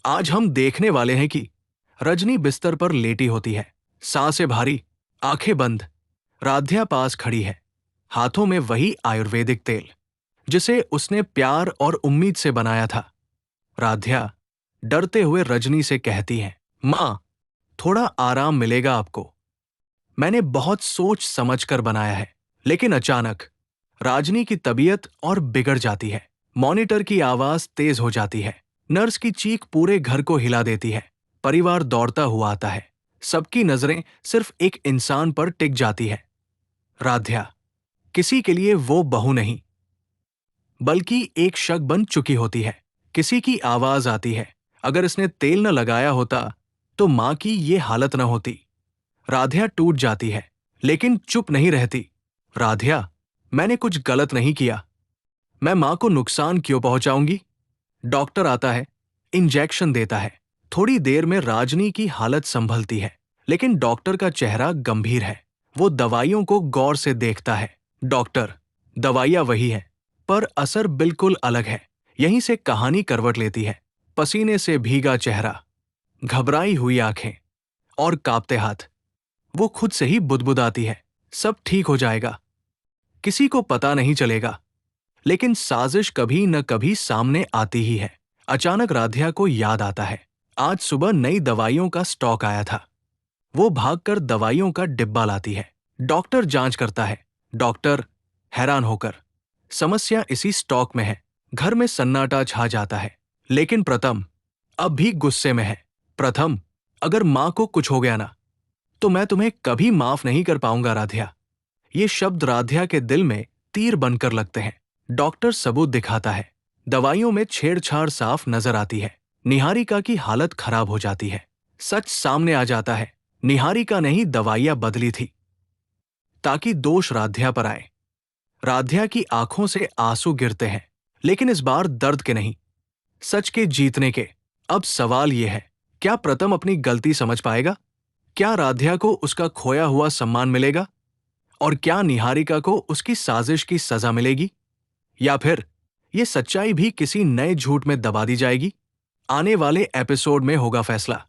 आज हम देखने वाले हैं कि रजनी बिस्तर पर लेटी होती है, सांसें भारी, आंखें बंद। राध्या पास खड़ी है, हाथों में वही आयुर्वेदिक तेल जिसे उसने प्यार और उम्मीद से बनाया था। राध्या डरते हुए रजनी से कहती है, मां, थोड़ा आराम मिलेगा आपको। मैंने बहुत सोच समझ कर बनाया है। लेकिन अचानक राजनी की तबीयत और बिगड़ जाती है। मॉनिटर की आवाज तेज हो जाती है। नर्स की चीख पूरे घर को हिला देती है। परिवार दौड़ता हुआ आता है। सबकी नजरें सिर्फ एक इंसान पर टिक जाती है, राध्या। किसी के लिए वो बहू नहीं, बल्कि एक शक बन चुकी होती है। किसी की आवाज आती है, अगर इसने तेल न लगाया होता तो मां की ये हालत न होती। राध्या टूट जाती है, लेकिन चुप नहीं रहती। राध्या, मैंने कुछ गलत नहीं किया। मैं मां को नुकसान क्यों पहुंचाऊंगी? डॉक्टर आता है, इंजेक्शन देता है। थोड़ी देर में राजनी की हालत संभलती है, लेकिन डॉक्टर का चेहरा गंभीर है। वो दवाइयों को गौर से देखता है। डॉक्टर, दवाइयां वही है, पर असर बिल्कुल अलग है। यहीं से कहानी करवट लेती है। पसीने से भीगा चेहरा, घबराई हुई आंखें और कांपते हाथ। वो खुद से ही बुदबुदाती है, सब ठीक हो जाएगा, किसी को पता नहीं चलेगा। लेकिन साजिश कभी न कभी सामने आती ही है। अचानक राध्या को याद आता है, आज सुबह नई दवाइयों का स्टॉक आया था। वो भागकर दवाइयों का डिब्बा लाती है। डॉक्टर जांच करता है। डॉक्टर हैरान होकर, समस्या इसी स्टॉक में है। घर में सन्नाटा छा जाता है। लेकिन प्रथम अब भी गुस्से में है। प्रथम, अगर मां को कुछ हो गया ना, तो मैं तुम्हें कभी माफ नहीं कर पाऊंगा राध्या। ये शब्द राध्या के दिल में तीर बनकर लगते हैं। डॉक्टर सबूत दिखाता है। दवाइयों में छेड़छाड़ साफ नजर आती है। निहारिका की हालत खराब हो जाती है। सच सामने आ जाता है, निहारिका ने ही दवाइयां बदली थी ताकि दोष राध्या पर आए। राध्या की आंखों से आंसू गिरते हैं, लेकिन इस बार दर्द के नहीं, सच के जीतने के। अब सवाल यह है, क्या प्रथम अपनी गलती समझ पाएगा? क्या राध्या को उसका खोया हुआ सम्मान मिलेगा? और क्या निहारिका को उसकी साजिश की सजा मिलेगी? या फिर ये सच्चाई भी किसी नए झूठ में दबा दी जाएगी? आने वाले एपिसोड में होगा फैसला।